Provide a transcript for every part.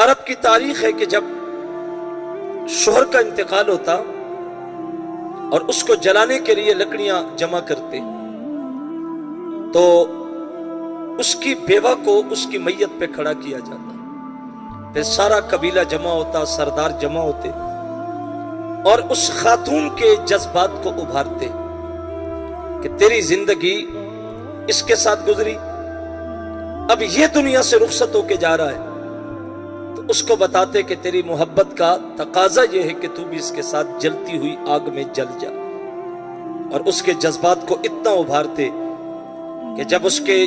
عرب کی تاریخ ہے کہ جب شوہر کا انتقال ہوتا اور اس کو جلانے کے لیے لکڑیاں جمع کرتے تو اس کی بیوہ کو اس کی میت پہ کھڑا کیا جاتا، پھر سارا قبیلہ جمع ہوتا، سردار جمع ہوتے اور اس خاتون کے جذبات کو ابھارتے کہ تیری زندگی اس کے ساتھ گزری، اب یہ دنیا سے رخصت ہو کے جا رہا ہے، تو اس کو بتاتے کہ تیری محبت کا تقاضا یہ ہے کہ تو بھی اس کے ساتھ جلتی ہوئی آگ میں جل جا، اور اس کے جذبات کو اتنا ابھارتے کہ جب اس کے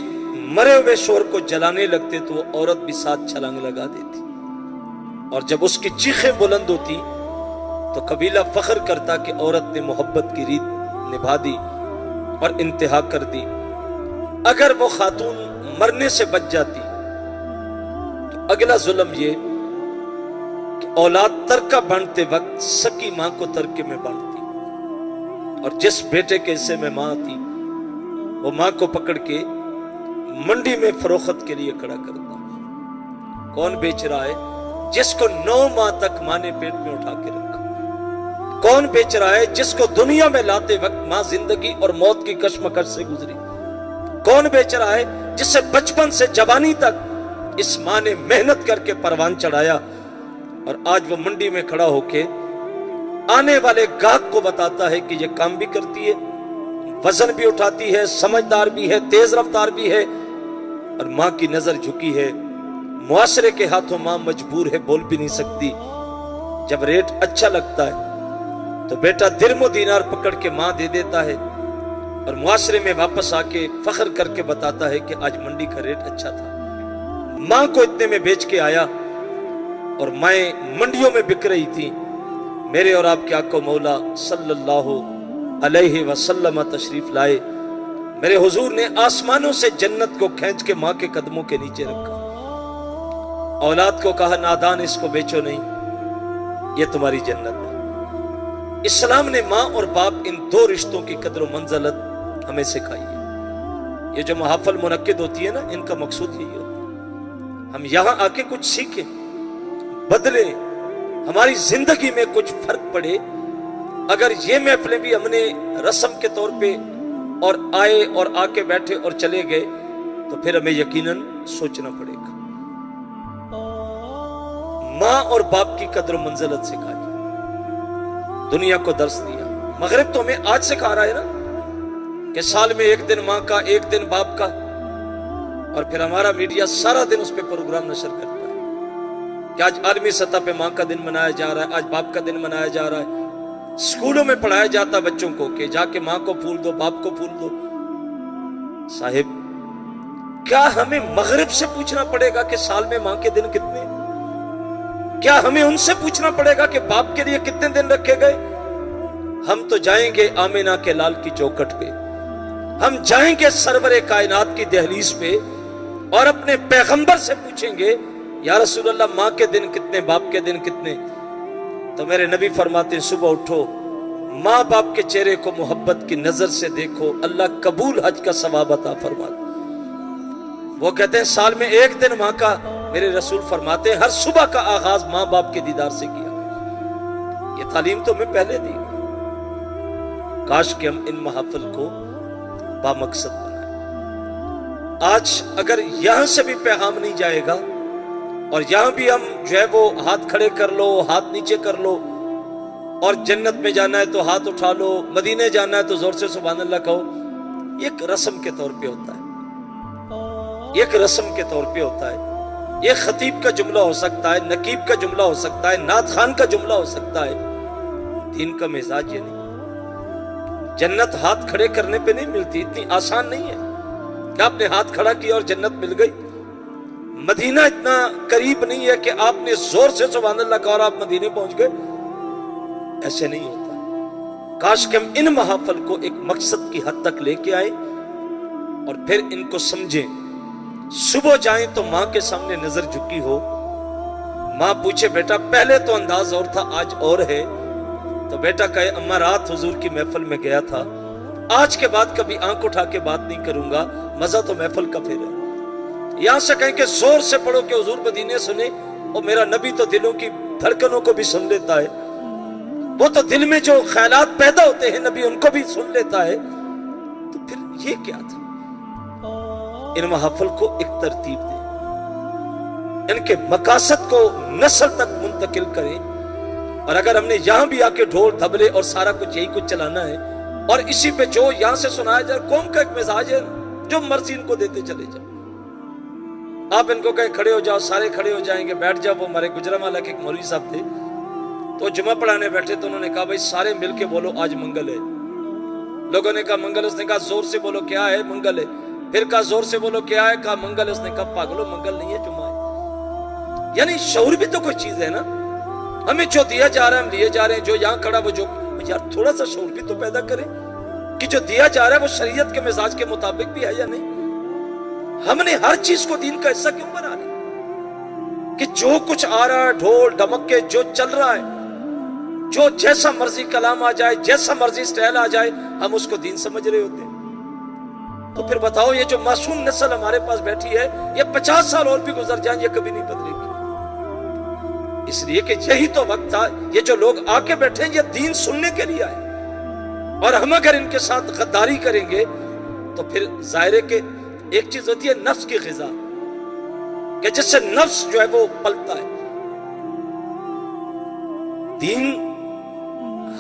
مرے ہوئے شوہر کو جلانے لگتے تو وہ عورت بھی ساتھ چھلانگ لگا دیتی، اور جب اس کی چیخیں بلند ہوتی تو قبیلہ فخر کرتا کہ عورت نے محبت کی ریت نبھا دی اور انتہا کر دی۔ اگر وہ خاتون مرنے سے بچ جاتی تو اگلا ظلم یہ کہ اولاد ترکہ بانٹتے وقت سکی ماں کو ترکے میں بانٹتی، اور جس بیٹے کے حصے میں ماں آتی وہ ماں کو پکڑ کے منڈی میں فروخت کے لیے کھڑا کرتا۔ کون بیچ رہا ہے؟ جس کو 9 ماہ تک ماں نے پیٹ میں اٹھا کے رکھا۔ کون بیچ رہا ہے؟ جس کو دنیا میں لاتے وقت ماں زندگی اور موت کی کشمکش سے گزری۔ کون بیچ رہا ہے؟ جس سے بچپن سے جوانی تک اس ماں نے محنت کر کے پروان چڑھایا، اور آج وہ منڈی میں کھڑا ہو کے آنے والے گاہک کو بتاتا ہے کہ یہ کام بھی کرتی ہے، وزن بھی اٹھاتی ہے، سمجھدار بھی ہے، تیز رفتار بھی ہے، اور ماں کی نظر جھکی ہے، معاشرے کے ہاتھوں ماں مجبور ہے، بول بھی نہیں سکتی۔ جب ریٹ اچھا لگتا ہے تو بیٹا درم و دینار پکڑ کے ماں دے دیتا ہے، اور معاشرے میں واپس آ کے فخر کر کے بتاتا ہے کہ آج منڈی کا ریٹ اچھا تھا، ماں کو اتنے میں بیچ کے آیا، اور مائیں منڈیوں میں بک رہی تھی۔ میرے اور آپ کے آقا مولا صلی اللہ علیہ وسلم تشریف لائے، میرے حضور نے آسمانوں سے جنت کو کھینچ کے ماں کے قدموں کے نیچے رکھا، اولاد کو کہا نادان اس کو بیچو نہیں، یہ تمہاری جنت ہے۔ اسلام نے ماں اور باپ ان 2 رشتوں کی قدر و منزلت ہمیں سکھائی ہے۔ یہ جو محافل منعقد ہوتی ہے نا، ان کا مقصود یہی ہوتا ہے ہم یہاں آ کے کچھ سیکھیں، بدلیں، ہماری زندگی میں کچھ فرق پڑے۔ اگر یہ محفلیں بھی ہم نے رسم کے طور پہ اور آئے اور آ کے بیٹھے اور چلے گئے تو پھر ہمیں یقیناً سوچنا پڑے گا۔ ماں اور باپ کی قدر و منزلت سکھائی، دنیا کو درس دیا۔ مغرب تو ہمیں آج سکھا رہا ہے نا کہ سال میں 1 دن ماں کا، 1 دن باپ کا، اور پھر ہمارا میڈیا سارا دن اس پہ پروگرام نشر کرتا ہے کہ آج عالمی سطح پہ ماں کا دن منایا جا رہا ہے، آج باپ کا دن منایا جا رہا ہے۔ اسکولوں میں پڑھایا جاتا بچوں کو کہ جا کے ماں کو پھول دو، باپ کو پھول دو۔ صاحب، کیا ہمیں مغرب سے پوچھنا پڑے گا کہ سال میں ماں کے دن کتنے؟ کیا ہمیں ان سے پوچھنا پڑے گا کہ باپ کے لیے کتنے دن رکھے گئے؟ ہم تو جائیں گے آمینہ کے لال کی چوکھٹ پہ، ہم جائیں گے سرور کائنات کی دہلیز پہ، اور اپنے پیغمبر سے پوچھیں گے یا رسول اللہ ماں کے دن کتنے، باپ کے دن کتنے؟ تو میرے نبی فرماتے ہیں صبح اٹھو، ماں باپ کے چہرے کو محبت کی نظر سے دیکھو، اللہ قبول حج کا ثواب عطا فرماتا۔ وہ کہتے ہیں سال میں 1 دن ماں کا، میرے رسول فرماتے ہیں ہر صبح کا آغاز ماں باپ کے دیدار سے کیا۔ یہ تعلیم تو ہمیں پہلے دی، کاش کہ ہم ان محافل کو بامقصد بنائیں۔ آج اگر یہاں سے بھی پیغام نہیں جائے گا، اور یہاں بھی ہم جو ہے وہ ہاتھ کھڑے کر لو، ہاتھ نیچے کر لو، اور جنت میں جانا ہے تو ہاتھ اٹھا لو، مدینے جانا ہے تو زور سے سبحان اللہ کہو، یہ ایک رسم کے طور پہ ہوتا ہے، یہ ایک رسم کے طور پہ ہوتا ہے۔ یہ خطیب کا جملہ ہو سکتا ہے، نقیب کا جملہ ہو سکتا ہے، نعت خان کا جملہ ہو سکتا ہے، دین کا مزاج یہ نہیں۔ جنت ہاتھ کھڑے کرنے پہ نہیں ملتی، اتنی آسان نہیں ہے کہ آپ نے ہاتھ کھڑا کیا اور جنت مل گئی۔ مدینہ اتنا قریب نہیں ہے کہ آپ نے زور سے سبحان اللہ کہا اور آپ مدینے پہنچ گئے، ایسے نہیں ہوتا۔ کاش کہ ہم ان محافل کو ایک مقصد کی حد تک لے کے آئیں اور پھر ان کو سمجھیں۔ صبح جائیں تو ماں کے سامنے نظر جھکی ہو، ماں پوچھے بیٹا پہلے تو انداز اور تھا آج اور ہے، تو بیٹا کہے اماں رات حضور کی محفل میں گیا تھا، آج کے بعد کبھی آنکھ اٹھا کے بات نہیں کروں گا، مزہ تو محفل کا پھر ہے۔ یہاں سے کہیں کہ زور سے پڑھو کہ حضور مدینے سنے، اور میرا نبی تو دلوں کی دھڑکنوں کو بھی سن لیتا ہے، وہ تو دل میں جو خیالات پیدا ہوتے ہیں نبی ان کو بھی سن لیتا ہے، تو پھر یہ کیا تھا؟ ان محافل کو ایک ترتیب دیں، ان کے مقاصد کو نسل تک منتقل کریں، اور اگر ہم نے یہاں بھی آ کے ڈھول دھبلے اور سارا کچھ یہی کچھ چلانا ہے اور اسی پہ جو یہاں سے سنایا جائے، قوم کا ایک مزاج ہے جو مرضی ان کو دیتے چلے جاؤ، آپ ان کو کہیں کھڑے ہو جاؤ، سارے کھڑے ہو جائیں گے، بیٹھ جاؤ۔ وہ ہمارے گجرانوالہ کے ایک مولوی صاحب تھے، تو جمعہ پڑھانے بیٹھے تو انہوں نے کہا بھائی سارے مل کے بولو آج منگل ہے۔ لوگوں نے کہا منگل، اس نے کہا زور سے بولو کیا ہے؟ منگل ہے۔ پھر کہا زور سے بولو کیا ہے؟ کہا منگل ہے۔ اس نے کہا پاگلو منگل نہیں ہے، جمعہ ہے۔ یعنی شعور بھی تو کوئی چیز ہے نا، ہمیں جو دیا جا رہا ہے ہم لیے جا رہے ہیں، جو یہاں کھڑا وہ جو یار تھوڑا سا شعور بھی تو پیدا کریں کہ جو دیا جا رہا ہے وہ شریعت کے مزاج کے مطابق بھی ہے یا نہیں۔ ہم نے ہر چیز کو دین کا حصہ کیوں بنا لیا کہ جو کچھ آ رہا ہے ڈھول ڈمک جو چل رہا ہے، جو جیسا مرضی کلام آ جائے، جیسا مرضی سٹائل آ جائے، ہم اس کو دین سمجھ رہے ہوتے ہیں۔ تو پھر بتاؤ یہ جو معصوم نسل ہمارے پاس بیٹھی ہے، یہ 50 سال اور بھی گزر جائیں یہ کبھی نہیں بدلے گی، اس لیے کہ یہی تو وقت تھا۔ یہ جو لوگ آ کے بیٹھے ہیں یہ دین سننے کے لیے آئے، اور ہم اگر ان کے ساتھ غداری کریں گے تو پھر ظاہر ہے کہ ایک چیز ہوتی ہے نفس کی غذا، کہ جس سے نفس جو ہے وہ پلتا ہے۔ دین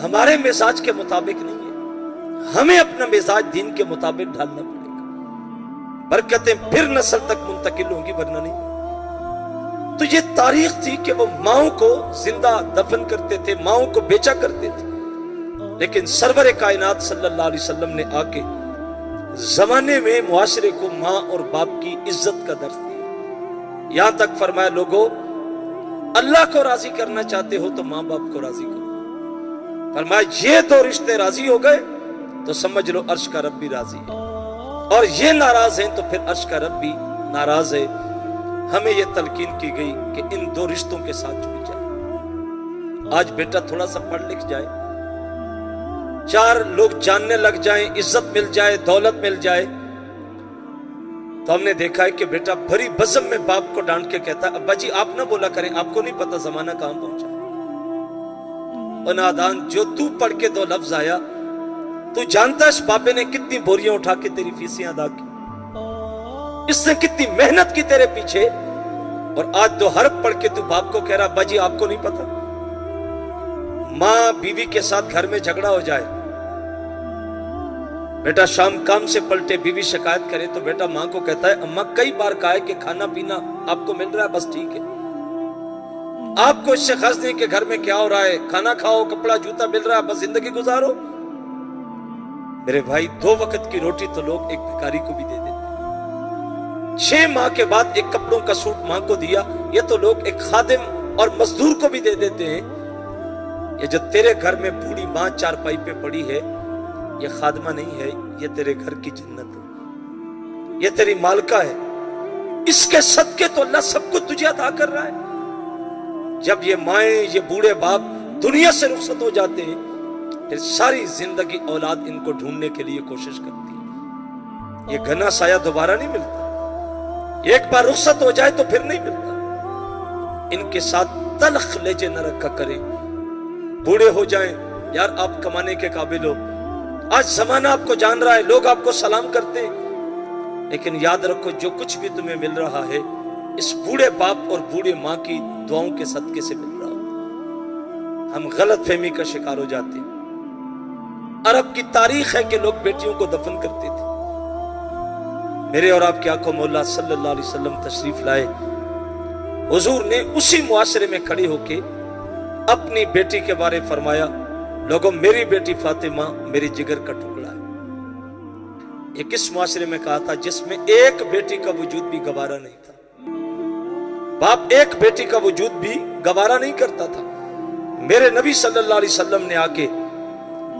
ہمارے مزاج کے مطابق نہیں ہے، ہمیں اپنا مزاج دین کے مطابق ڈھالنا پڑے گا، برکتیں پھر نسل تک منتقل ہوں گی، ورنہ نہیں۔ تو یہ تاریخ تھی کہ وہ ماؤں کو زندہ دفن کرتے تھے، ماؤں کو بیچا کرتے تھے، لیکن سرور کائنات صلی اللہ علیہ وسلم نے آ کے زمانے میں معاشرے کو ماں اور باپ کی عزت کا درس دیا۔ یہاں تک فرمایا لوگوں اللہ کو راضی کرنا چاہتے ہو تو ماں باپ کو راضی کرو۔ فرمایا یہ دو رشتے راضی ہو گئے تو سمجھ لو عرش کا رب بھی راضی ہے، اور یہ ناراض ہیں تو پھر عرش کا رب بھی ناراض ہے۔ ہمیں یہ تلقین کی گئی کہ ان دو رشتوں کے ساتھ جڑ جائے۔ آج بیٹا تھوڑا سا پڑھ لکھ جائے، 4 لوگ جاننے لگ جائیں، عزت مل جائے، دولت مل جائے، تو ہم نے دیکھا ہے کہ بیٹا بھری بزم میں باپ کو ڈانٹ کے کہتا ہے ابا جی آپ نہ بولا کریں، آپ کو نہیں پتا زمانہ کہاں پہنچا۔ اور نادان جو تو پڑھ کے 2 لفظ آیا، تو جانتا ہے اس باپے نے کتنی بوریاں اٹھا کے تیری فیسیں ادا کی، اس نے کتنی محنت کی تیرے پیچھے، اور آج 2 حرف پڑھ کے تو باپ کو کہہ رہا ابا جی آپ کو نہیں پتا۔ ماں بیوی کے ساتھ گھر میں جھگڑا ہو جائے، بیٹا شام کام سے پلٹے بیوی شکایت کرے تو بیٹا ماں کو کہتا ہے اماں کئی بار کہا ہے کہ کھانا پینا آپ کو مل رہا ہے بس ٹھیک ہے، آپ کو اس سے غرض نہیں کہ گھر میں کیا ہو رہا ہے، کھانا کھاؤ، کپڑا جوتا مل رہا ہے، بس زندگی گزارو۔ میرے بھائی 2 وقت کی روٹی تو لوگ ایک بھکاری کو بھی دے دیتے ہیں، 6 ماہ کے بعد ایک کپڑوں کا سوٹ ماں کو دیا، یہ تو لوگ ایک خادم اور مزدور کو بھی دے دیتے ہیں۔ یہ جو تیرے گھر میں بوڑھی ماں چارپائی پہ پڑی ہے، یہ خادمہ نہیں ہے، یہ تیرے گھر کی جنت ہے، یہ تیری مالکہ ہے، اس کے صدقے تو اللہ سب کو تجھے عطا کر رہا ہے۔ جب یہ مائیں یہ بوڑھے باپ دنیا سے رخصت ہو جاتے ہیں، پھر ساری زندگی اولاد ان کو ڈھونڈنے کے لیے کوشش کرتی ہے۔ یہ گھنا سایہ دوبارہ نہیں ملتا، ایک بار رخصت ہو جائے تو پھر نہیں ملتا۔ ان کے ساتھ تلخ لہجے نہ رکھا کریں، بوڑھے ہو جائیں یار آپ کمانے کے قابل ہو، آج زمانہ آپ کو جان رہا ہے، لوگ آپ کو سلام کرتے ہیں، لیکن یاد رکھو جو کچھ بھی تمہیں مل رہا ہے اس بوڑھے باپ اور بوڑھے ماں کی دعاؤں کے صدقے سے مل رہا ہے۔ ہم غلط فہمی کا شکار ہو جاتے ہیں۔ عرب کی تاریخ ہے کہ لوگ بیٹیوں کو دفن کرتے تھے۔ میرے اور آپ کی آنکھوں میں مولا صلی اللہ علیہ وسلم تشریف لائے، حضور نے اسی معاشرے میں کھڑے ہو کے اپنی بیٹی کے بارے فرمایا لوگوں میری بیٹی فاطمہ میری جگر کا ٹکڑا ہے۔ یہ کس معاشرے میں کہا تھا جس میں ایک بیٹی کا وجود بھی گوارا نہیں تھا، باپ ایک بیٹی کا وجود بھی گوارا نہیں کرتا تھا۔ میرے نبی صلی اللہ علیہ وسلم نے آ کے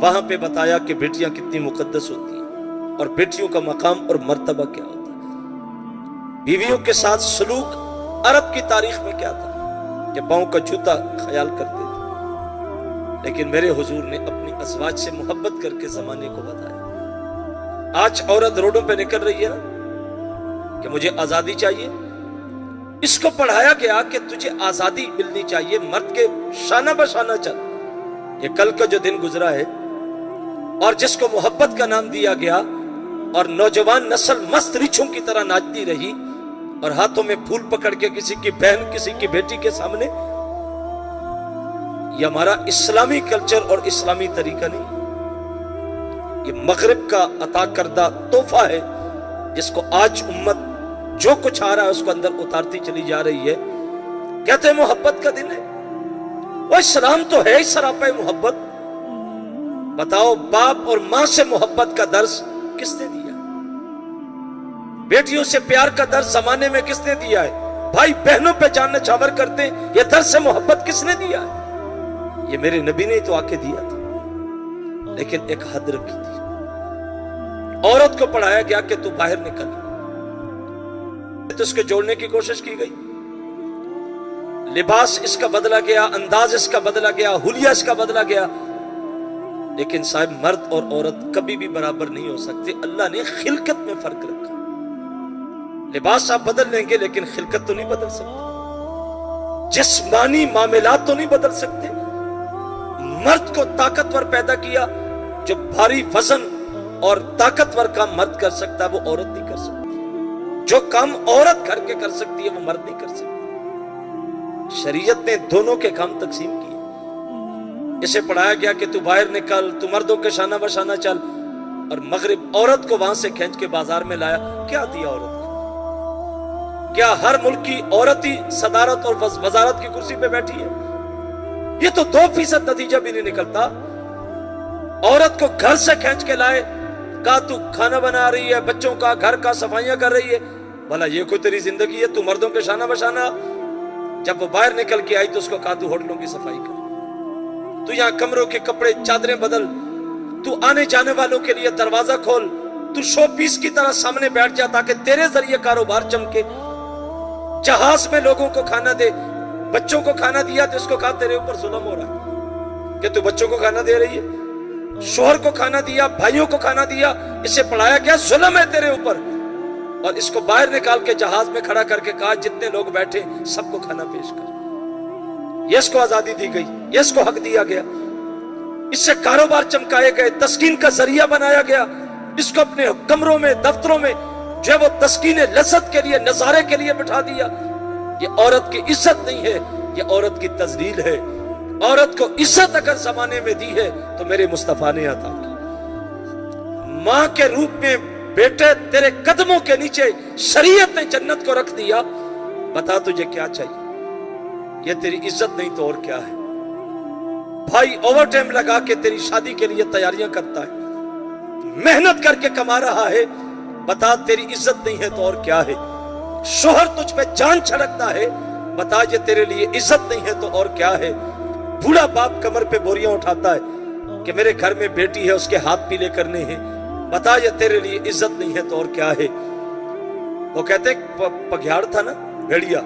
وہاں پہ بتایا کہ بیٹیاں کتنی مقدس ہوتی ہیں اور بیٹیوں کا مقام اور مرتبہ کیا ہوتا ہے۔ بیویوں کے ساتھ سلوک عرب کی تاریخ میں کیا تھا کہ پاؤں کا جوتا خیال کرتے تھے، لیکن میرے حضور نے اپنی ازواج سے محبت کر کے زمانے کو بتایا۔ آج عورت روڈوں پہ نکل رہی ہے نا کہ مجھے آزادی چاہیے، اس کو پڑھایا گیا کہ تجھے آزادی ملنی چاہیے، مرد کے شانہ بشانہ چل۔ یہ کل کا جو دن گزرا ہے اور جس کو محبت کا نام دیا گیا اور نوجوان نسل مست ریچھوں کی طرح ناچتی رہی اور ہاتھوں میں پھول پکڑ کے کسی کی بہن کسی کی بیٹی کے سامنے، یہ ہمارا اسلامی کلچر اور اسلامی طریقہ نہیں، یہ مغرب کا عطا کردہ تحفہ ہے جس کو آج امت جو کچھ آ رہا ہے اس کو اندر اتارتی چلی جا رہی ہے۔ کہتے ہیں محبت کا دن ہے، وہ اسلام تو ہے سراپا محبت۔ بتاؤ باپ اور ماں سے محبت کا درس کس نے دیا؟ بیٹیوں سے پیار کا درس زمانے میں کس نے دیا ہے؟ بھائی بہنوں پہ جان نچھاور کرتے ہیں، یہ درس محبت کس نے دیا ہے؟ یہ میرے نبی نے تو آ کے دیا تھا، لیکن ایک حد رکھی تھی۔ عورت کو پڑھایا گیا کہ تو باہر نکل، تو اس کو جوڑنے کی کوشش کی گئی، لباس اس کا بدلا گیا، انداز اس کا بدلا گیا، حلیہ اس کا بدلا گیا، لیکن صاحب مرد اور عورت کبھی بھی برابر نہیں ہو سکتے۔ اللہ نے خلقت میں فرق رکھا، لباس آپ بدل لیں گے لیکن خلقت تو نہیں بدل سکتے، جسمانی معاملات تو نہیں بدل سکتے۔ مرد کو طاقتور پیدا کیا، جو بھاری وزن اور طاقتور کام مرد کر سکتا ہے وہ عورت نہیں کر سکتی، جو کام عورت کر کے کر سکتی ہے وہ مرد نہیں کر سکتی۔ شریعت نے دونوں کے کام تقسیم کیے۔ اسے پڑھایا گیا کہ تو باہر نکل، تو مردوں کے شانہ بشانہ چل، اور مغرب عورت کو وہاں سے کھینچ کے بازار میں لایا۔ کیا دیا عورت کو؟ کیا ہر ملک کی عورت ہی صدارت اور وزارت کی کرسی پہ بیٹھی ہے؟ یہ تو 2% نتیجہ بھی نہیں نکلتا۔ عورت کو گھر سے کھینچ کے لائے، کہا تو کھانا بنا رہی ہے، بچوں کا گھر کا صفائیاں کر رہی ہے، بھلا یہ کوئی تیری زندگی ہے؟ تو مردوں کے شانہ بشانہ۔ جب وہ باہر نکل کے آئی تو اس کو کہا تو ہوٹلوں کی صفائی کر، تو یہاں کمروں کے کپڑے چادریں بدل، تو آنے جانے والوں کے لیے دروازہ کھول، تو شو پیس کی طرح سامنے بیٹھ جا تاکہ تیرے ذریعے کاروبار چمکے، جہاز میں لوگوں کو کھانا دے۔ بچوں کو کھانا دیا تو اس کو کہا تیرے اوپر ظلم ہو رہا ہے کہ تو بچوں کو کھانا دے رہی ہے، شوہر کو کھانا دیا، بھائیوں کو کھانا دیا، اسے پڑھایا گیا ظلم ہے تیرے اوپر، اور اس کو باہر نکال کے جہاز میں کھڑا کر کے کہا جتنے لوگ بیٹھے سب کو کھانا پیش کر۔ یہ اس کو آزادی دی گئی، یہ اس کو حق دیا گیا، اس سے کاروبار چمکائے گئے، تسکین کا ذریعہ بنایا گیا، اس کو اپنے کمروں میں دفتروں میں جو ہے وہ تسکین لذت کے لیے نظارے کے لیے بٹھا دیا۔ یہ عورت کی عزت نہیں ہے، یہ عورت کی تذلیل ہے۔ عورت کو عزت اگر زمانے میں دی ہے تو میرے مصطفیٰ نے عطا کی۔ ماں کے روپ میں بیٹے تیرے قدموں کے نیچے شریعت نے جنت کو رکھ دیا، بتا تجھے کیا چاہیے؟ یہ تیری عزت نہیں تو اور کیا ہے؟ بھائی اوور ٹائم لگا کے تیری شادی کے لیے تیاریاں کرتا ہے، محنت کر کے کما رہا ہے، بتا تیری عزت نہیں ہے تو اور کیا ہے؟ شوہر تجھ پہ جان چھڑکتا ہے، بتا یہ تیرے لیے عزت نہیں ہے تو اور کیا ہے؟ بوڑھا باپ کمر پہ بوریاں اٹھاتا ہے کہ میرے گھر میں بیٹی ہے اس کے ہاتھ پیلے کرنے ہیں، بتا یہ تیرے لیے عزت نہیں ہے تو اور کیا ہے؟ وہ کہتے ہیں پگھیاڑ تھا نا بھیڑیا،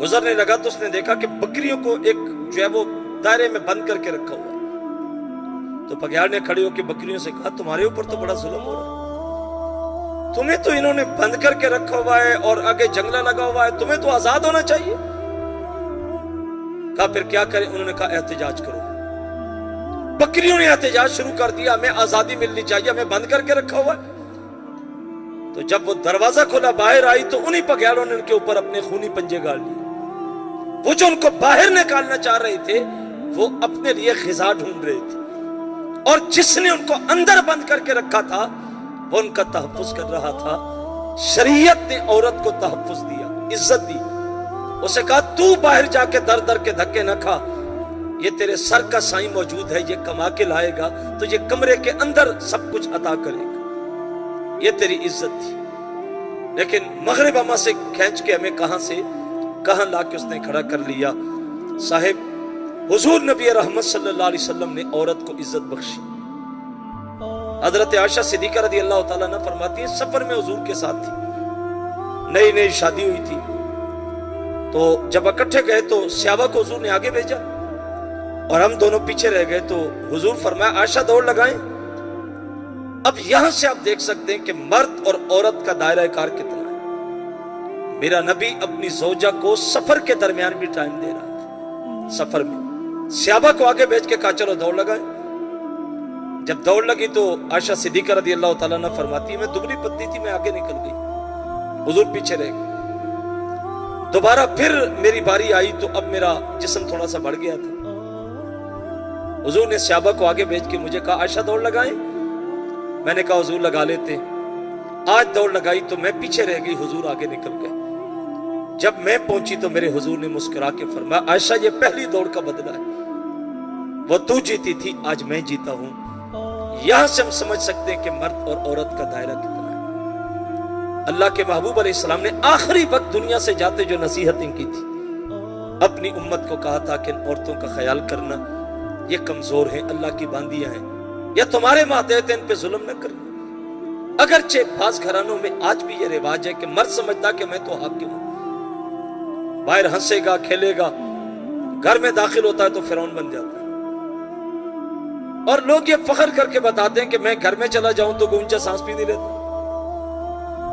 گزرنے لگا تو اس نے دیکھا کہ بکریوں کو ایک جو ہے وہ دائرے میں بند کر کے رکھا ہوا، تو پگھیاڑ نے کھڑے ہو کے بکریوں سے کہا تمہارے اوپر تو بڑا ظلم ہو رہا ہے، تمہیں تو انہوں نے بند کر کے رکھا ہوا ہے اور آگے جنگلہ لگا ہوا ہے، تمہیں تو آزاد ہونا چاہیے۔ کہا پھر کیا کریں؟ انہوں نے کہا احتجاج کرو۔ بکریوں نے احتجاج شروع کر دیا، ہمیں آزادی ملنی چاہیے، ہمیں بند کر کے رکھا ہوا ہے۔ تو جب وہ دروازہ کھولا باہر آئی تو انہی پگھیڑوں نے ان کے اوپر اپنے خونی پنجے گاڑ لیے۔ وہ جو ان کو باہر نکالنا چاہ رہے تھے وہ اپنے لیے غذا ڈھونڈ رہے تھے، اور جس نے ان کو اندر بند کر کے رکھا تھا وہ ان کا تحفظ کر رہا تھا۔ شریعت نے عورت کو تحفظ دیا، عزت دی، اسے کہا تو باہر جا کے در در کے دھکے نہ کھا، یہ تیرے سر کا سائیں موجود ہے، یہ کما کے لائے گا تو یہ کمرے کے اندر سب کچھ عطا کرے گا، یہ تیری عزت تھی۔ لیکن مغرب ہمیں سے کھینچ کے ہمیں کہاں لا کے اس نے کھڑا کر لیا۔ صاحب حضور نبی رحمت صلی اللہ علیہ وسلم نے عورت کو عزت بخشی۔ حضرت عائشہ صدیقہ رضی اللہ تعالیٰ عنہ فرماتی ہیں سفر میں حضور کے ساتھ تھی، نئی شادی ہوئی تھی، تو جب اکٹھے گئے تو صحابہ کو حضور نے آگے بھیجا اور ہم دونوں پیچھے رہ گئے، تو حضور فرمایا عائشہ دوڑ لگائیں۔ اب یہاں سے آپ دیکھ سکتے ہیں کہ مرد اور عورت کا دائرہ کار کتنا ہے۔ میرا نبی اپنی زوجہ کو سفر کے درمیان بھی ٹائم دے رہا تھا. سفر میں صحابہ کو آگے بھیج کے کہا چلو دوڑ لگائیں. جب دوڑ لگی تو عائشہ صدیقہ رضی اللہ تعالیٰ عنہ فرماتی ہے میں دبلی پتلی تھی, میں آگے نکل گئی, حضور پیچھے رہ گئے. دوبارہ پھر میری باری آئی تو اب میرا جسم تھوڑا سا بڑھ گیا تھا. حضور نے صحابہ کو آگے بھیج کے مجھے کہا عائشہ دوڑ لگائیں. میں نے کہا حضور لگا لیتے. آج دوڑ لگائی تو میں پیچھے رہ گئی, حضور آگے نکل گئے. جب میں پہنچی تو میرے حضور نے مسکرا کے فرمایا عائشہ یہ پہلی دوڑ کا بدلہ ہے, وہ تو جیتی تھی آج میں جیتا ہوں. یہاں سے ہم سمجھ سکتے ہیں کہ مرد اور عورت کا دائرہ کتنا ہے. اللہ کے محبوب علیہ السلام نے آخری وقت دنیا سے جاتے جو نصیحتیں کی تھی, اپنی امت کو کہا تھا کہ ان عورتوں کا خیال کرنا, یہ کمزور ہیں, اللہ کی باندیاں ہیں, یا تمہارے ماتحت ان پہ ظلم نہ کرنا. اگرچہ بعض گھرانوں میں آج بھی یہ رواج ہے کہ مرد سمجھتا کہ میں تو حاکم ہوں, باہر ہنسے گا کھیلے گا, گھر میں داخل ہوتا ہے تو فرعون بن جاتا ہے. اور لوگ یہ فخر کر کے بتاتے ہیں کہ میں گھر میں چلا جاؤں تو کوئی اونچا سانس بھی نہیں لیتا.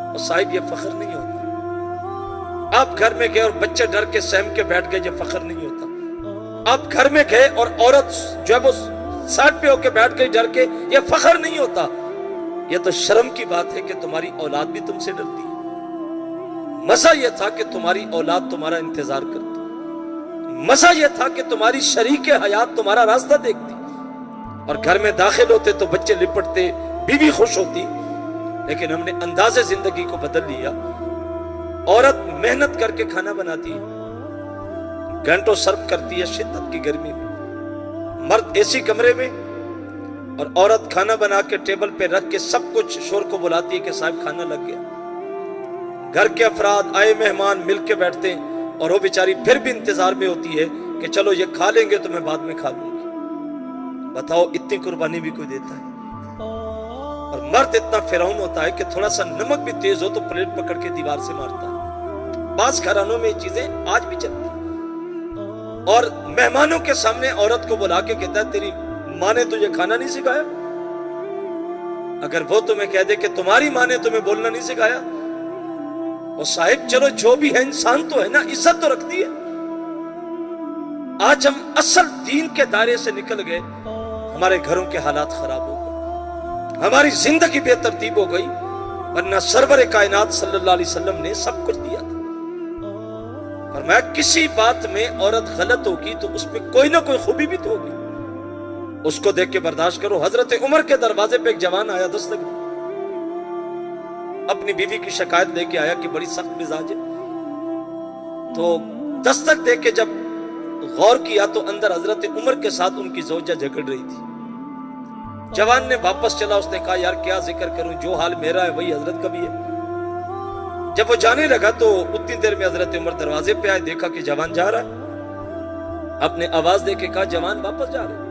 اور صاحب یہ فخر نہیں ہوتا. آپ گھر میں گئے اور بچے ڈر کے سہم کے بیٹھ گئے, یہ فخر نہیں ہوتا. آپ گھر میں گئے اور عورت جو ہے وہ سائڈ پہ ہو کے بیٹھ گئی ڈر کے, یہ فخر نہیں ہوتا. یہ تو شرم کی بات ہے کہ تمہاری اولاد بھی تم سے ڈرتی ہے. مزہ یہ تھا کہ تمہاری اولاد تمہارا انتظار کرتی, مزہ یہ تھا کہ تمہاری شریک حیات تمہارا راستہ دیکھتی, اور گھر میں داخل ہوتے تو بچے لپٹتے, بیوی خوش ہوتی. لیکن ہم نے انداز زندگی کو بدل لیا. عورت محنت کر کے کھانا بناتی ہے, گھنٹوں سرف کرتی ہے شدت کی گرمی میں, مرد اے سی کمرے میں, اور عورت کھانا بنا کے ٹیبل پہ رکھ کے سب کچھ شور کو بلاتی ہے کہ صاحب کھانا لگ گیا. گھر کے افراد آئے مہمان مل کے بیٹھتے ہیں, اور وہ بیچاری پھر بھی انتظار میں ہوتی ہے کہ چلو یہ کھا لیں گے تو میں بعد میں کھا لوں گی. بتاؤ اتنی قربانی بھی کوئی دیتا ہے؟ اور مرد اتنا فرعون ہوتا ہے کہ تھوڑا سا نمک بھی تیز ہو تو پلیٹ پکڑ کے دیوار سے مارتا ہے. بعض گھرانوں میں یہ چیزیں آج بھی چلتی ہیں. اور مہمانوں کے سامنے عورت کو بلا کے کہتا ہے تیری ماں نے تجھے کھانا نہیں سکھایا. اگر وہ تمہیں کہہ دے کہ تمہاری ماں نے تمہیں بولنا نہیں سکھایا, اور صاحب چلو جو بھی ہے انسان تو ہے نا, عزت تو رکھتی ہے. آج ہم اصل دین کے دائرے سے نکل گئے, ہمارے گھروں کے حالات خراب ہو گئے, ہماری زندگی بے ترتیب ہو گئی. ورنہ سرور کائنات صلی اللہ علیہ وسلم نے سب کچھ دیا تھا. فرمایا کسی بات میں عورت غلط ہوگی تو اس میں کوئی نہ کوئی خوبی بھی تو ہوگی, اس کو دیکھ کے برداشت کرو. حضرت عمر کے دروازے پہ ایک جوان آیا, دستک دی, اپنی بیوی کی شکایت لے کے آیا کہ بڑی سخت مزاج ہے. تو دستک دے کے جب غور کیا تو اندر حضرت عمر کے ساتھ ان کی زوجہ جھگڑ رہی تھی. جوان نے واپس چلا, اس نے کہا یار کیا ذکر کروں, جو حال میرا ہے وہی حضرت کا بھی ہے. جب وہ جانے لگا تو اتنی دیر میں حضرت عمر دروازے پہ آئے, دیکھا کہ جوان جا رہا ہے, اپنے آواز دے کے کہا جوان واپس جا رہے.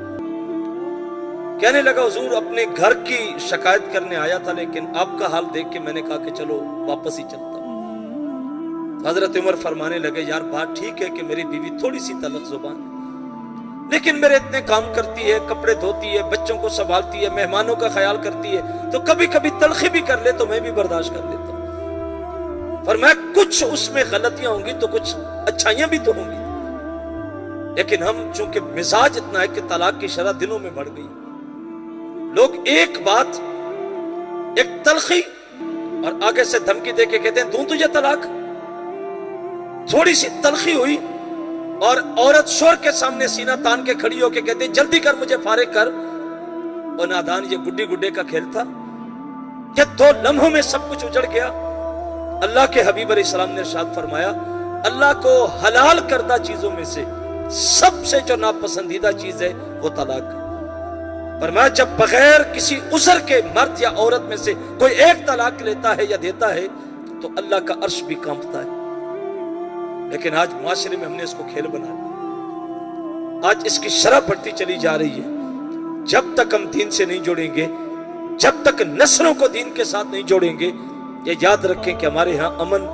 کہنے لگا حضور اپنے گھر کی شکایت کرنے آیا تھا, لیکن آپ کا حال دیکھ کے میں نے کہا کہ چلو واپس ہی چلتا ہوں. حضرت عمر فرمانے لگے یار بات ٹھیک ہے کہ میری بیوی تھوڑی سی تلخ زبان ہے, لیکن میرے اتنے کام کرتی ہے, کپڑے دھوتی ہے, بچوں کو سنبھالتی ہے, مہمانوں کا خیال کرتی ہے, تو کبھی کبھی تلخی بھی کر لے تو میں بھی برداشت کر لیتا ہوں. فرمایا کچھ اس میں غلطیاں ہوں گی تو کچھ اچھائیاں بھی تو ہوں گی, لیکن ہم چونکہ مزاج اتنا ہے کہ طلاق کی شرح دنوں میں بڑھ گئی. لوگ ایک بات, ایک تلخی اور آگے سے دھمکی دے کے کہتے ہیں دوں تجھے طلاق. تھوڑی سی تلخی ہوئی اور عورت شور کے سامنے سینہ تان کے کھڑی ہو کے کہتے ہیں جلدی کر مجھے فارغ کر. اور نادان یہ گڈی گڈے کا کھیل تھا کہ 2 لمحوں میں سب کچھ اجڑ گیا. اللہ کے حبیب علیہ السلام نے ارشاد فرمایا اللہ کو حلال کردہ چیزوں میں سے سب سے جو ناپسندیدہ چیز ہے وہ طلاق ہے. فرمایا جب بغیر کسی عذر کے مرد یا عورت میں سے کوئی ایک طلاق لیتا ہے یا دیتا ہے تو اللہ کا عرش بھی کانپتا ہے. لیکن آج معاشرے میں ہم نے اس کو کھیل بنا لیا, آج اس کی شرح بڑھتی چلی جا رہی ہے. جب تک ہم دین سے نہیں جوڑیں گے, جب تک نسلوں کو دین کے ساتھ نہیں جوڑیں گے, یہ یاد رکھیں کہ ہمارے ہاں امن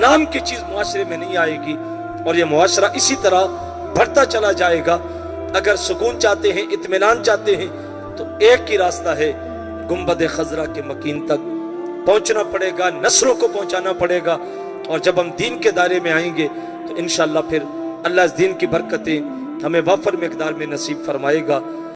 نام کی چیز معاشرے میں نہیں آئے گی, اور یہ معاشرہ اسی طرح بڑھتا چلا جائے گا. اگر سکون چاہتے ہیں, اطمینان چاہتے ہیں, تو ایک ہی راستہ ہے, گنبد خضرا کے مکین تک پہنچنا پڑے گا, نسلوں کو پہنچانا پڑے گا. اور جب ہم دین کے دائرے میں آئیں گے تو انشاءاللہ پھر اللہ اس دین کی برکتیں ہمیں وافر مقدار میں نصیب فرمائے گا۔